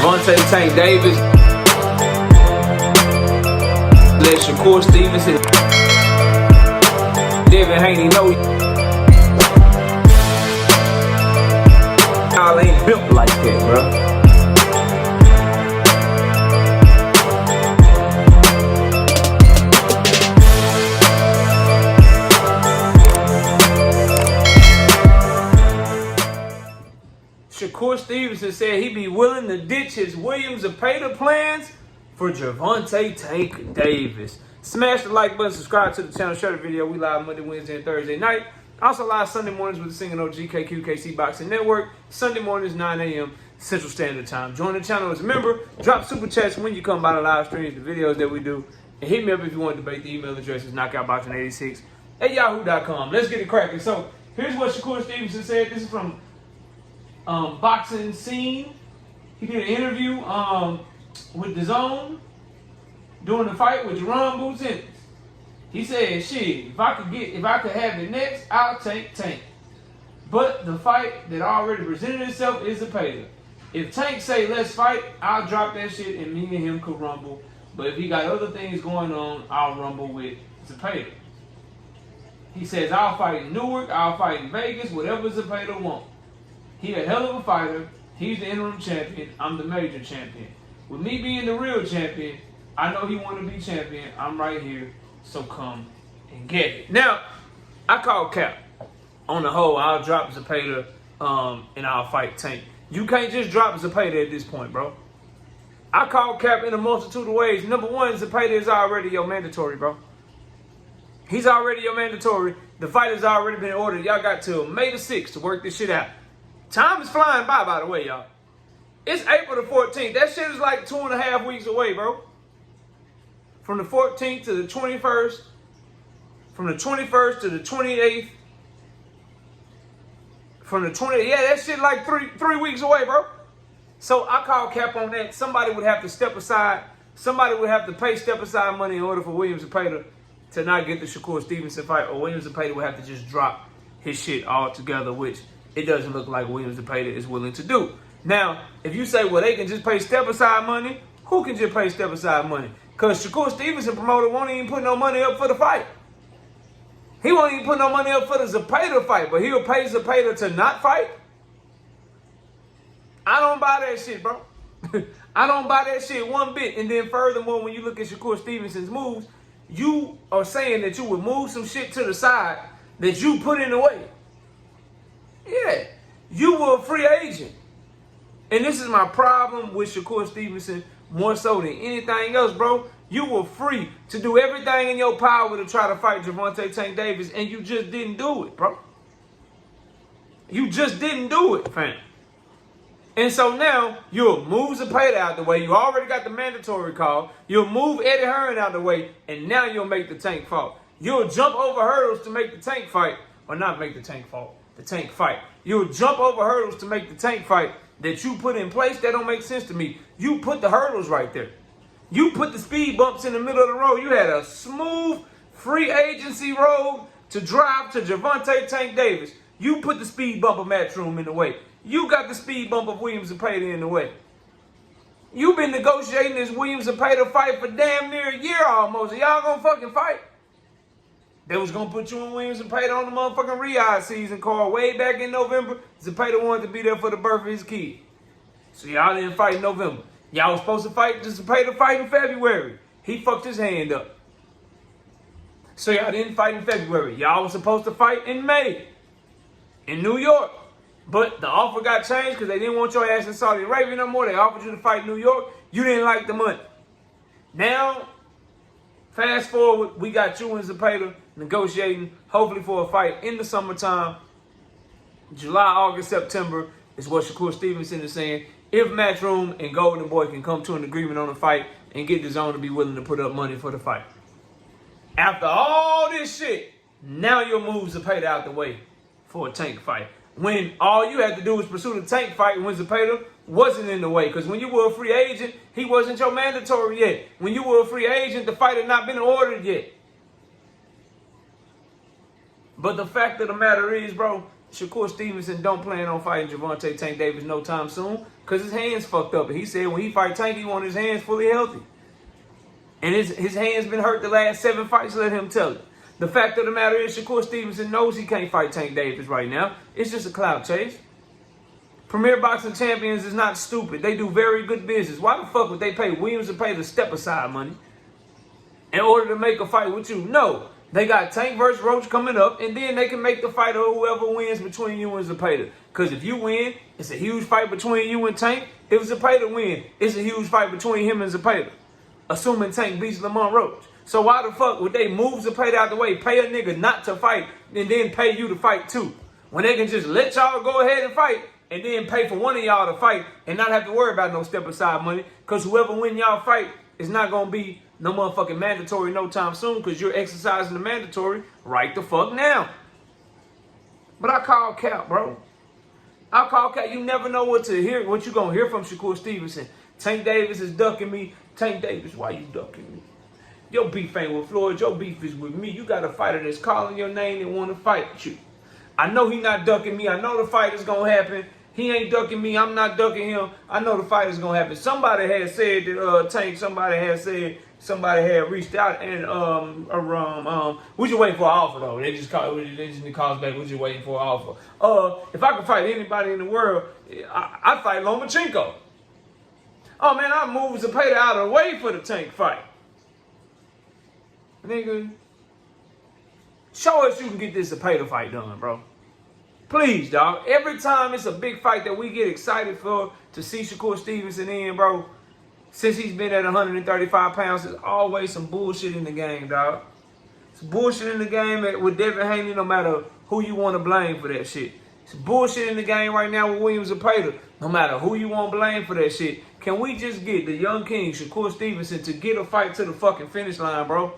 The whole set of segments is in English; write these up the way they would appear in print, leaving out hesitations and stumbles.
Gervonta Tank Davis. Let Shakur Stevenson. Devin Haney know y'all ain't built like that, bro. Shakur Stevenson said he'd be willing to ditch his Zepeda plans for Gervonta Tank Davis. Smash the like button, subscribe to the channel, share the video. We live Monday, Wednesday, and Thursday night. Also live Sunday mornings with the Singing OG KQKC Boxing Network. Sunday mornings, 9 a.m. Central Standard Time. Join the channel as a member. Drop super chats when you come by the live streams, the videos that we do. And hit me up if you want to debate. The email address is knockoutboxing86@yahoo.com. Let's get it cracking. So here's what Shakur Stevenson said. This is from Boxing Scene. He did an interview with the Zone during the fight with Gervonta. He said, "Shit, if I could have it next, I'll take Tank. But the fight that already presented itself is Zepeda. If Tank say let's fight, I'll drop that shit and me and him could rumble. But if he got other things going on, I'll rumble with Zepeda." He says, "I'll fight in Newark, I'll fight in Vegas, whatever Zepeda wants. He a hell of a fighter. He's the interim champion. I'm the major champion. With me being the real champion, I know he want to be champion. I'm right here, so come and get it." Now, I call cap. On the whole, I'll drop Zepeda and I'll fight Tank. You can't just drop Zepeda at this point, bro. I call cap in a multitude of ways. Number one, Zepeda is already your mandatory, bro. He's already your mandatory. The fight has already been ordered. Y'all got till May the 6th to work this shit out. Time is flying by the way, y'all. It's April the 14th. That shit is like 2.5 weeks away, bro. From the 14th to the 21st. From the 21st to the 28th. From the 20th. Yeah, that shit like three weeks away, bro. So I call cap on that. Somebody would have to step aside. Somebody would have to pay step aside money in order for Zepeda to not get the Shakur Stevenson fight. Or Zepeda would have to just drop his shit altogether, which it doesn't look like Zepeda is willing to do. Now, if you say, well, they can just pay step-aside money, who can just pay step-aside money? Because Shakur Stevenson promoter won't even put no money up for the fight. He won't even put no money up for the Zepeda fight, but he'll pay Zepeda to not fight? I don't buy that shit, bro. I don't buy that shit one bit. And then furthermore, when you look at Shakur Stevenson's moves, you are saying that you would move some shit to the side that you put in the way. Yeah, you were a free agent. And this is my problem with Shakur Stevenson more so than anything else, bro. You were free to do everything in your power to try to fight Gervonta Tank Davis, and you just didn't do it, bro. You just didn't do it, fam. And so now, you'll move Zepeda out the way. You already got the mandatory call. You'll move Eddie Hearn out the way, and now you'll make the Tank fight. You'll jump over hurdles to make the Tank fight, or not make the Tank fight. The Tank fight. You'll jump over hurdles to make the Tank fight that you put in place. That don't make sense to me. You put the hurdles right there. You put the speed bumps in the middle of the road. You had a smooth free agency road to drive to Gervonta Tank Davis. You put the speed bump of Matchroom in the way. You got the speed bump of Zepeda in the way. You've been negotiating this Zepeda fight for damn near a year almost. Y'all gonna fucking fight? They was going to put you and Zepeda on the motherfucking Riyadh season card way back in November. Zepeda wanted to be there for the birth of his kid. So y'all didn't fight in November. Y'all was supposed to fight the Zepeda fight in February. He fucked his hand up. So y'all didn't fight in February. Y'all was supposed to fight in May in New York. But the offer got changed because they didn't want your ass in Saudi Arabia no more. They offered you to fight in New York. You didn't like the money. Now, fast forward, we got you and Zepeda negotiating, hopefully for a fight in the summertime. July, August, September is what Shakur Stevenson is saying. If Matchroom and Golden Boy can come to an agreement on the fight and get the Zone to be willing to put up money for the fight. After all this shit, now you'll move Zepeda out the way for a Tank fight. When all you had to do was pursue the Tank fight when Zepeda wasn't in the way. Because when you were a free agent, he wasn't your mandatory yet. When you were a free agent, the fight had not been ordered yet. But the fact of the matter is, bro, Shakur Stevenson don't plan on fighting Gervonta Tank Davis no time soon because his hands fucked up. And he said when he fight Tank, he want his hands fully healthy. And his hands been hurt the last 7 fights, let him tell it. The fact of the matter is Shakur Stevenson knows he can't fight Tank Davis right now. It's just a clout chase. Premier Boxing Champions is not stupid. They do very good business. Why the fuck would they pay Williams to pay the step-aside money in order to make a fight with you? No. They got Tank versus Roach coming up, and then they can make the fight of whoever wins between you and Zepeda. Because if you win, it's a huge fight between you and Tank. If Zepeda win, it's a huge fight between him and Zepeda. Assuming Tank beats Lamont Roach. So why the fuck would they move Zepeda out the way, pay a nigga not to fight, and then pay you to fight too? When they can just let y'all go ahead and fight, and then pay for one of y'all to fight, and not have to worry about no step-aside money, because whoever win y'all fight is not going to be no motherfucking mandatory no time soon, because you're exercising the mandatory right the fuck now. But I call cap, bro. I call cap. You never know what to hear, what you going to hear from Shakur Stevenson. Tank Davis is ducking me. Tank Davis, why you ducking me? Your beef ain't with Floyd. Your beef is with me. You got a fighter that's calling your name and want to fight you. I know he not ducking me. I know the fight is going to happen. He ain't ducking me. I'm not ducking him. I know the fight is going to happen. Somebody had said that Tank, somebody had reached out and we just waiting for an offer though. They just call us back. We just waiting for an offer. If I could fight anybody in the world, I'd fight Lomachenko. Oh man, I moved Zepeda out of the way for the Tank fight. Nigga, show us you can get this Zepeda fight done, bro. Please, dog. Every time it's a big fight that we get excited for to see Shakur Stevenson in, bro, since he's been at 135 pounds, there's always some bullshit in the game, dog. It's bullshit in the game with Devin Haney, no matter who you want to blame for that shit. It's bullshit in the game right now with Williams Zepeda, no matter who you want to blame for that shit. Can we just get the young king, Shakur Stevenson, to get a fight to the fucking finish line, bro?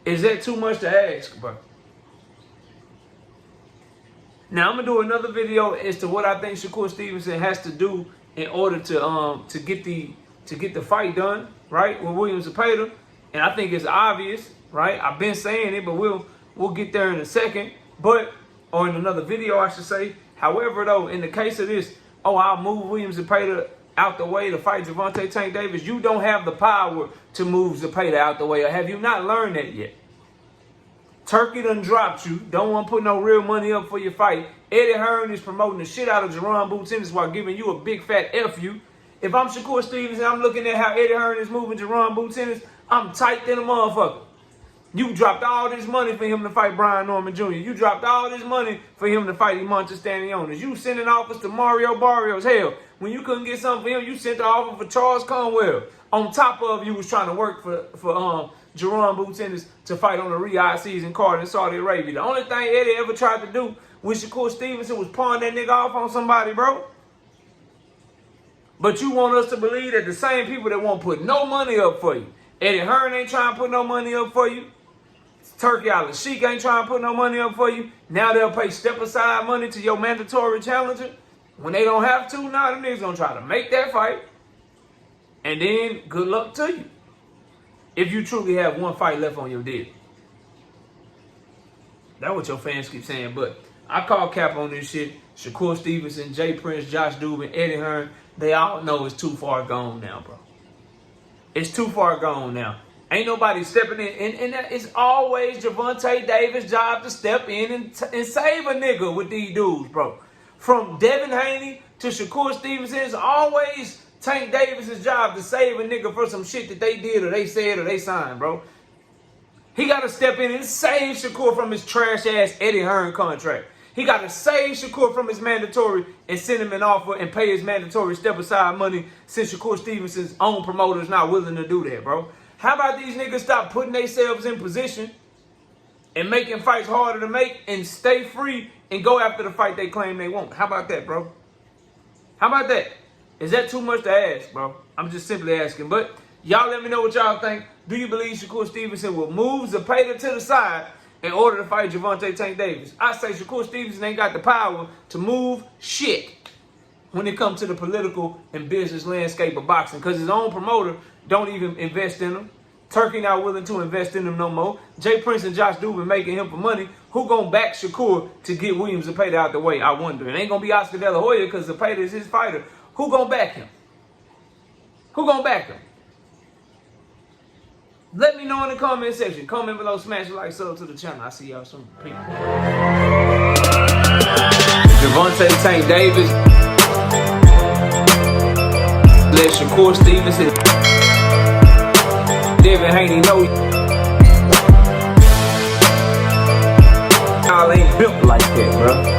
Is that too much to ask, bro? Now, I'm going to do another video as to what I think Shakur Stevenson has to do in order to get the fight done, right, with Williams Zepeda. And I think it's obvious, right? I've been saying it, but we'll get there in a second. Or in another video, I should say. However, though, in the case of this, I'll move Williams Zepeda out the way to fight Gervonta Tank Davis. You don't have the power to move Zepeda out the way. Or have you not learned that yet? Turkey done dropped you. Don't want to put no real money up for your fight. Eddie Hearn is promoting the shit out of Jerron Boots while giving you a big fat F you. If I'm Shakur Stevenson, I'm looking at how Eddie Hearn is moving Jerron Boots I'm tight than a motherfucker. You dropped all this money for him to fight Brian Norman Jr. You dropped all this money for him to fight Imantas Stanionis. You sending offers to Mario Barrios. Hell, when you couldn't get something for him, you sent the offer for Charles Conwell. On top of you was trying to work for Jerron Boots to fight on the Riyadh season card in Saudi Arabia. The only thing Eddie ever tried to do with Shakur Stevenson was pawn that nigga off on somebody, bro. But you want us to believe that the same people that won't put no money up for you. Eddie Hearn ain't trying to put no money up for you. Turkey Island Sheik ain't trying to put no money up for you. Now they'll pay step-aside money to your mandatory challenger. When they don't have to, now them niggas gonna try to make that fight. And then, good luck to you. If you truly have one fight left on your deal. That's what your fans keep saying. But I call cap on this shit. Shakur Stevenson, Jay Prince, Josh Dubin, Eddie Hearn, they all know it's too far gone now, bro. It's too far gone now. Ain't nobody stepping in. And it's always Gervonta Davis' job to step in and save a nigga with these dudes, bro. From Devin Haney to Shakur Stevenson, it's always Tank Davis' job to save a nigga for some shit that they did or they said or they signed, bro. He got to step in and save Shakur from his trash-ass Eddie Hearn contract. He got to save Shakur from his mandatory and send him an offer and pay his mandatory step-aside money since Shakur Stevenson's own promoter is not willing to do that, bro. How about these niggas stop putting themselves in position and making fights harder to make and stay free and go after the fight they claim they want? How about that, bro? How about that? Is that too much to ask, bro? I'm just simply asking. But y'all let me know what y'all think. Do you believe Shakur Stevenson will move Zepeda to the side in order to fight Gervonta Tank Davis? I say Shakur Stevenson ain't got the power to move shit when it comes to the political and business landscape of boxing because his own promoter don't even invest in him. Turkey not willing to invest in him no more. Jay Prince and Josh Dubin making him for money. Who gonna back Shakur to get Williams Zepeda out the way? I wonder. It ain't gonna be Oscar De La Hoya because Zepeda is his fighter. Who gonna back him? Who gonna back him? Let me know in the comment section. Comment below, smash a like, sub to the channel. I see y'all soon. Peace. Gervonta Davis. Let Shakur Stevenson. Devin Haney know y'all ain't built like that, bro.